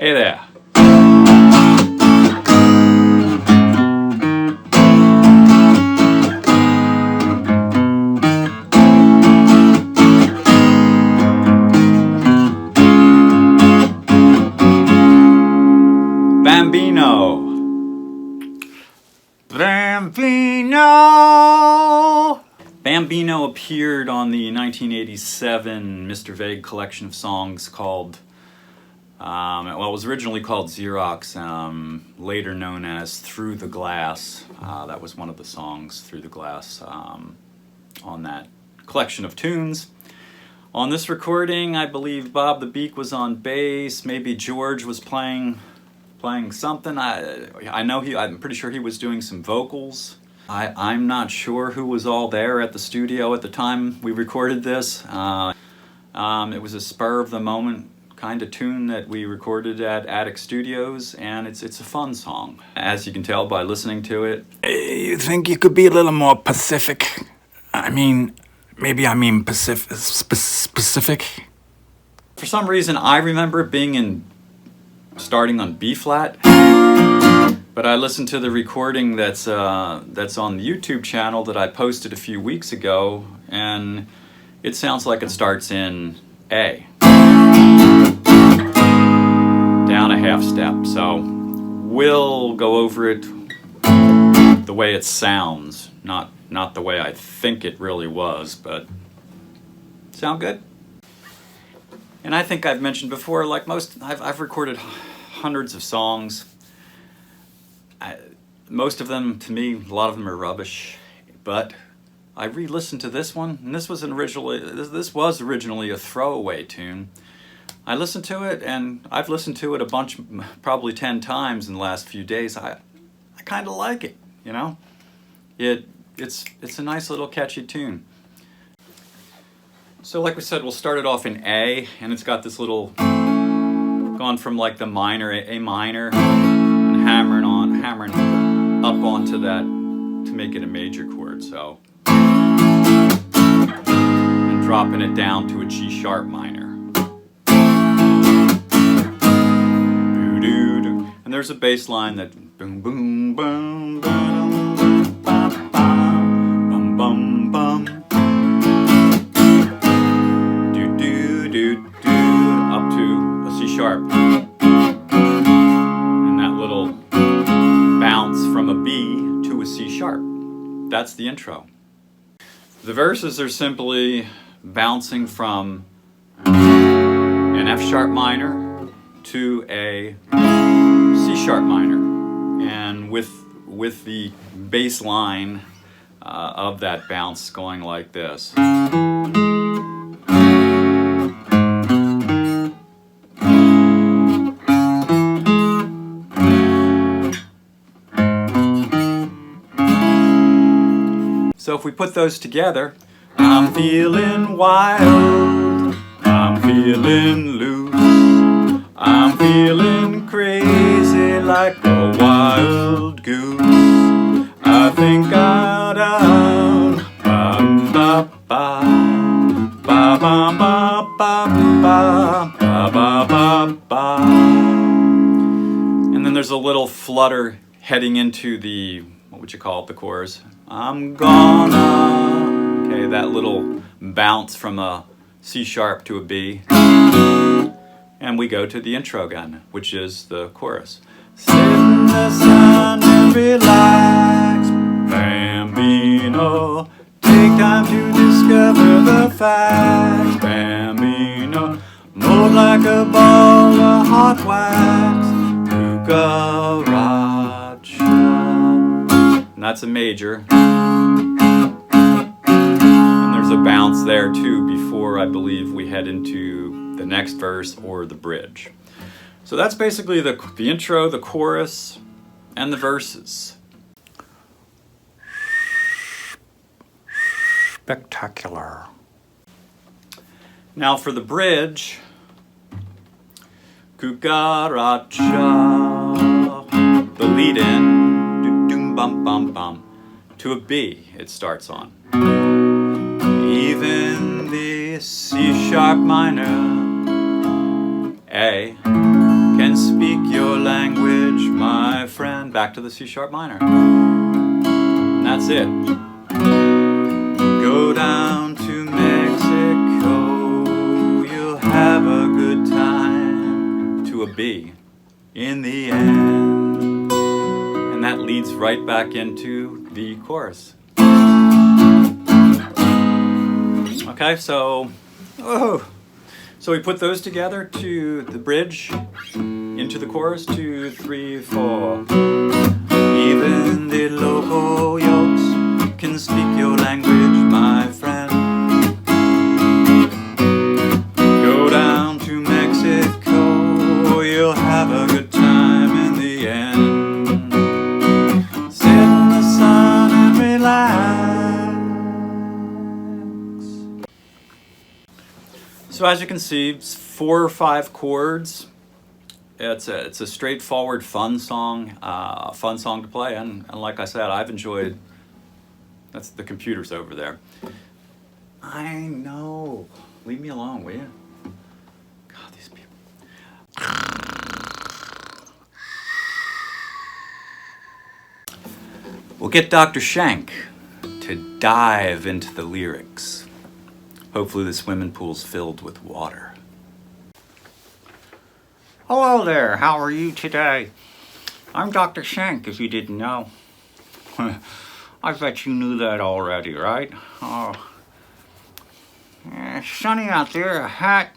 Hey there. Bambino. Bambino! Bambino appeared on the 1987 Mr. Vague collection of songs called, well, it was originally called Xerox, later known as Through the Glass. That was one of the songs, Through the Glass, on that collection of tunes. On this recording, I believe Bob the Beak was on bass, maybe George was playing something. I'm pretty sure he was doing some vocals. I'm not sure who was all there at the studio at the time we recorded this. It was a spur of the moment kind of tune that we recorded at Attic Studios, and it's a fun song. As you can tell by listening to it. You think you could be a little more Pacific? Maybe specific? For some reason, I remember it being starting on B flat. But I listened to the recording that's on the YouTube channel that I posted a few weeks ago, and it sounds like it starts in A. Down a half step. So we'll go over it the way it sounds, not the way I think it really was, but sound good? And I think I've mentioned before, like I've recorded hundreds of songs. Most of them, to me, a lot of them are rubbish, but I re-listened to this one, and this was originally a throwaway tune. I listened to it, and I've listened to it a bunch, probably 10 times in the last few days. I kind of like it, you know? It's a nice little catchy tune. So like we said, we'll start it off in A, and it's got this little, gone from like the minor, A minor, and hammering up onto that to make it a major chord, so. And dropping it down to a G sharp minor. And there's a bass line that boom boom boom boom bum bum bum bum do do do do up to a C sharp. And that little bounce from a B to a C sharp. That's the intro. The verses are simply bouncing from an F sharp minor to a C sharp minor, and with the bass line of that bounce going like this. So if we put those together, I'm feeling wild, I'm feeling loose, I'm feeling crazy like a wild goose. I think I'll down, ba ba ba, ba ba ba ba ba ba ba ba. And then there's a little flutter heading into the, what would you call it, the chorus. I'm gonna, okay, that little bounce from a C sharp to a B. And we go to the intro again, which is the chorus. Sit in the sun and relax, Bambino. Take time to discover the facts, Bambino. Mold like a ball of hot wax, cucaracha. And that's a major. And there's a bounce there too before I believe we head into the next verse or the bridge. So that's basically the intro, the chorus, and the verses. Spectacular. Now for the bridge, cucaracha, the lead in, do-doom bum bum bum, to a B it starts on. Even the C sharp minor, A, can speak your language, my friend. Back to the C sharp minor. And that's it. Go down to Mexico, you'll have a good time. To a B in the end. And that leads right back into the chorus. Okay, so we put those together to the bridge, into the chorus, 2, 3, 4. Even the local yokes can speak your language, my friend. Go down to Mexico, you'll have a good time in the end. Sit in the sun and relax. So as you can see, it's 4 or 5 chords. It's a straightforward, fun song to play, and like I said, I've enjoyed. That's the computers over there. I know. Leave me alone, will you? God, these people. We'll get Dr. Shank to dive into the lyrics. Hopefully the swimming pool's filled with water. Hello there, how are you today? I'm Dr. Shank, if you didn't know. I bet you knew that already, right? Oh. It's sunny out there. A hat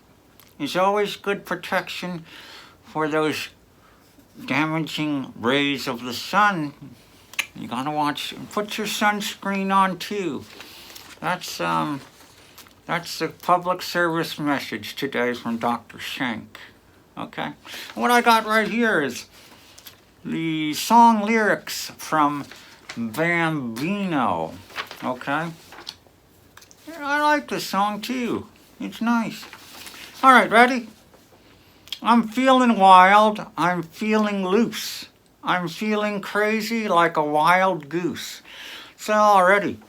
is always good protection for those damaging rays of the sun. You gotta watch, put your sunscreen on too. That's the public service message today from Dr. Shank. Okay. What I got right here is the song lyrics from Bambino. Okay. I like this song too. It's nice. All right, ready? I'm feeling wild. I'm feeling loose. I'm feeling crazy like a wild goose. So already,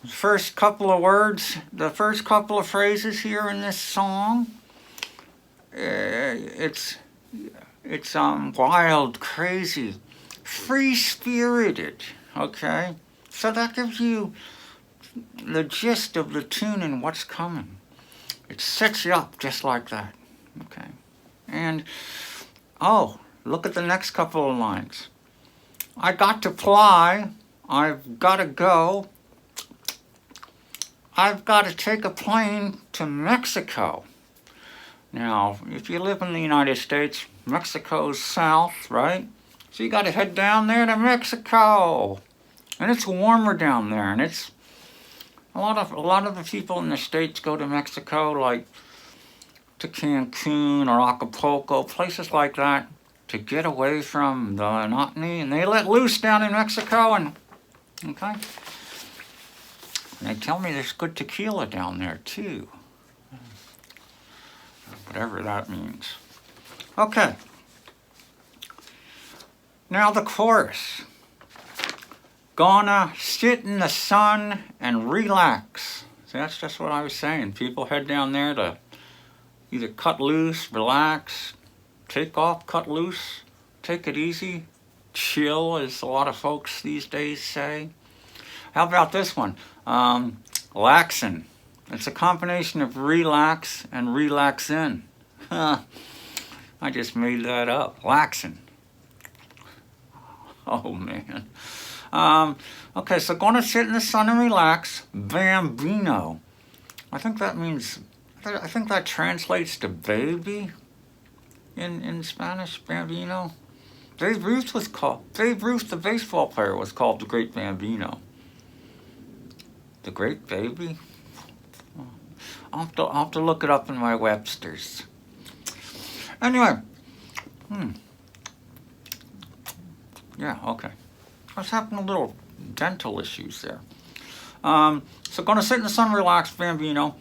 the first couple of words, the first couple of phrases here in this song, it's wild, crazy, free-spirited, okay? So that gives you the gist of the tune and what's coming. It sets you up just like that, okay? And, oh, look at the next couple of lines. I got to fly, I've got to go, I've got to take a plane to Mexico. Now, if you live in the United States, Mexico's south, right? So you got to head down there to Mexico. And it's warmer down there, and it's a lot of the people in the States go to Mexico, like to Cancun or Acapulco, places like that, to get away from the monotony, and they let loose down in Mexico, and okay. And they tell me there's good tequila down there too. Whatever that means. Okay. Now the chorus. Gonna sit in the sun and relax. See, that's just what I was saying. People head down there to either cut loose, relax, take off, cut loose, take it easy, chill, as a lot of folks these days say. How about this one? Laxin'. It's a combination of relax and relaxin'. I just made that up. Laxin'. Oh, man. Okay, so gonna sit in the sun and relax. Bambino. I think that translates to baby in Spanish, Bambino. Babe Ruth, the baseball player, was called the Great Bambino. The Great Baby? I'll have to look it up in my Webster's. Anyway. Yeah, okay. I was having a little dental issues there. So gonna sit in the sun, relax, Bambino.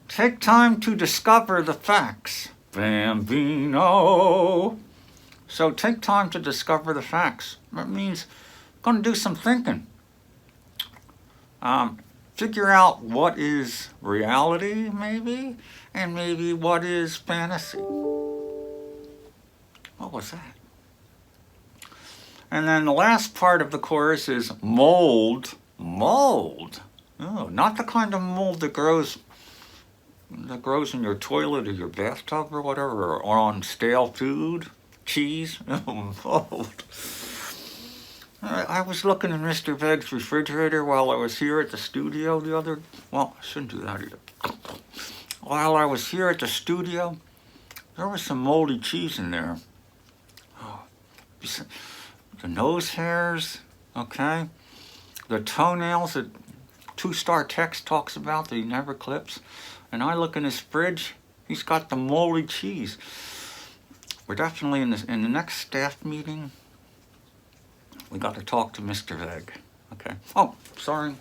Take time to discover the facts. Bambino. So take time to discover the facts. That means gonna do some thinking. Figure out what is reality, maybe, and maybe what is fantasy. What was that? And then the last part of the chorus is mold. Mold. Oh, not the kind of mold that grows in your toilet or your bathtub or whatever, or on stale food, cheese. Mold. I was looking in Mr. Vegg's refrigerator while I was here at the studio well, I shouldn't do that either. While I was here at the studio, there was some moldy cheese in there. Oh, the nose hairs, okay? The toenails that Two-Star Text talks about that he never clips. And I look in his fridge, he's got the moldy cheese. We're definitely in the next staff meeting, we got to talk to Mr. Vegg, okay? Oh, sorry.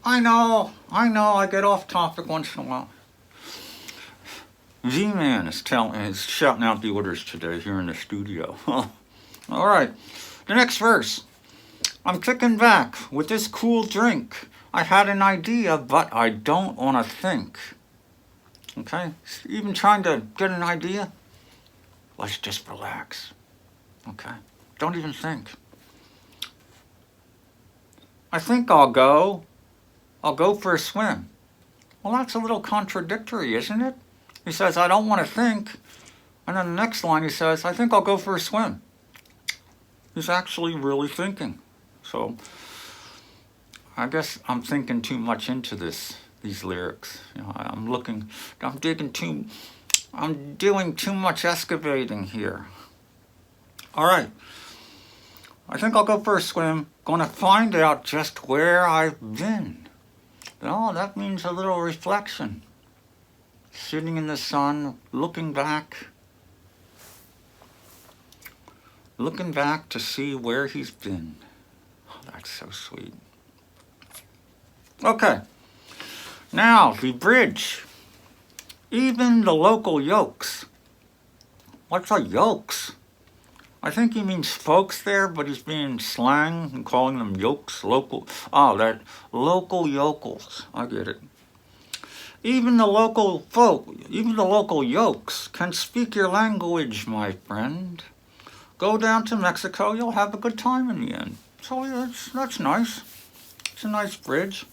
I know, I get off topic once in a while. Z-Man is shouting out the orders today here in the studio. All right, the next verse. I'm kicking back with this cool drink. I had an idea, but I don't want to think. Okay, even trying to get an idea? Let's just relax, okay? Don't even think. I think I'll go for a swim. Well, that's a little contradictory, isn't it? He says, I don't want to think. And then the next line he says, I think I'll go for a swim. He's actually really thinking. So I guess I'm thinking too much into these lyrics. You know, I'm doing too much excavating here. All right. I think I'll go for a swim. Gonna find out just where I've been. Oh, that means a little reflection. Sitting in the sun, looking back to see where he's been. Oh, that's so sweet. Okay, now the bridge. Even the local yokes. What's a yokes? I think he means folks there, but he's being slang and calling them yokes, local. Oh, that local yokels. I get it. Even the local yokes can speak your language, my friend. Go down to Mexico, you'll have a good time in the end. So that's nice. It's a nice bridge.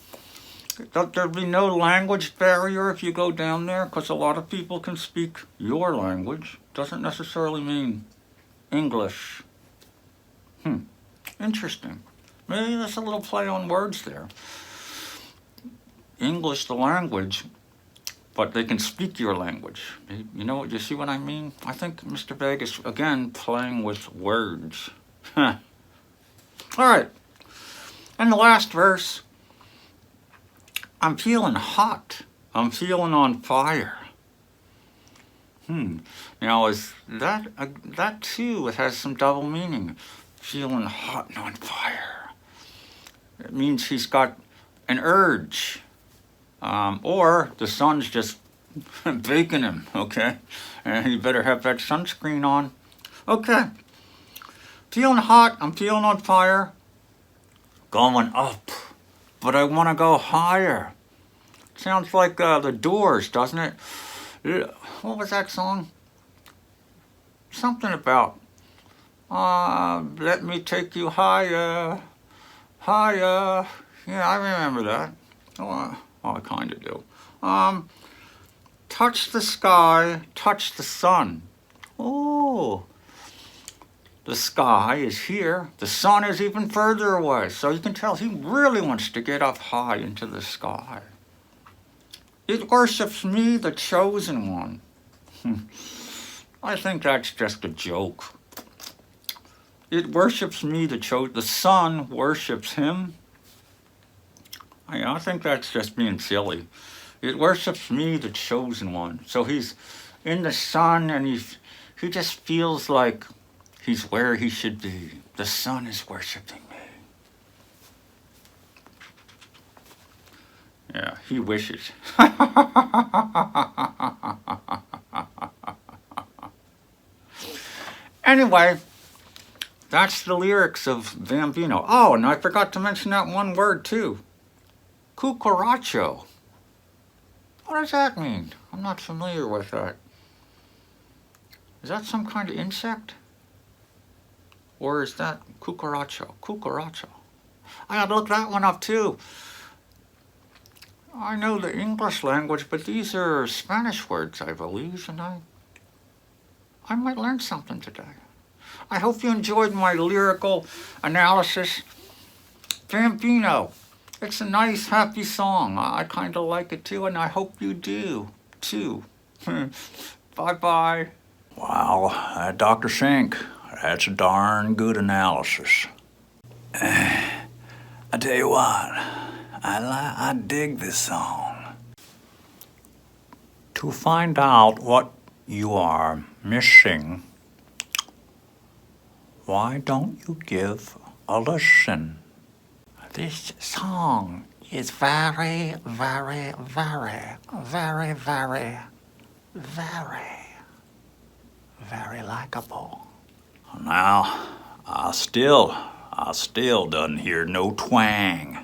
There'll be no language barrier if you go down there, because a lot of people can speak your language. Doesn't necessarily mean English. Interesting. Maybe there's a little play on words there. English, the language, but they can speak your language. You see what I mean? I think Mr. Vegg is, again, playing with words. All right. And the last verse. I'm feeling hot. I'm feeling on fire. Now, is that too, it has some double meaning. Feeling hot and on fire. It means he's got an urge. Or the sun's just baking him, okay? And you better have that sunscreen on. Okay. Feeling hot, I'm feeling on fire. Going up. But I want to go higher. Sounds like The Doors, doesn't it? What was that song? Something about, let me take you higher, higher. Yeah, I remember that. Oh, I kind of do. Touch the sky, touch the sun. Oh, the sky is here. The sun is even further away. So you can tell he really wants to get up high into the sky. It worships me, the chosen one. I think that's just a joke. It worships me, the sun worships him. I think that's just being silly. It worships me, the chosen one. So he's in the sun and he just feels like he's where he should be. The sun is worshiping me. Yeah, he wishes. Anyway, that's the lyrics of Bambino. Oh, and I forgot to mention that one word too. Cucaracho. What does that mean? I'm not familiar with that. Is that some kind of insect? Or is that cucaracho? Cucaracho. I gotta look that one up too. I know the English language, but these are Spanish words, I believe, and I might learn something today. I hope you enjoyed my lyrical analysis. Bambino. It's a nice, happy song. I kind of like it too, and I hope you do too. Bye-bye. Wow, Dr. Sink, that's a darn good analysis. I tell you what, I dig this song. To find out what you are missing, why don't you give a listen? This song is very, very, very, very, very, very likable. Now, I still doesn't hear no twang.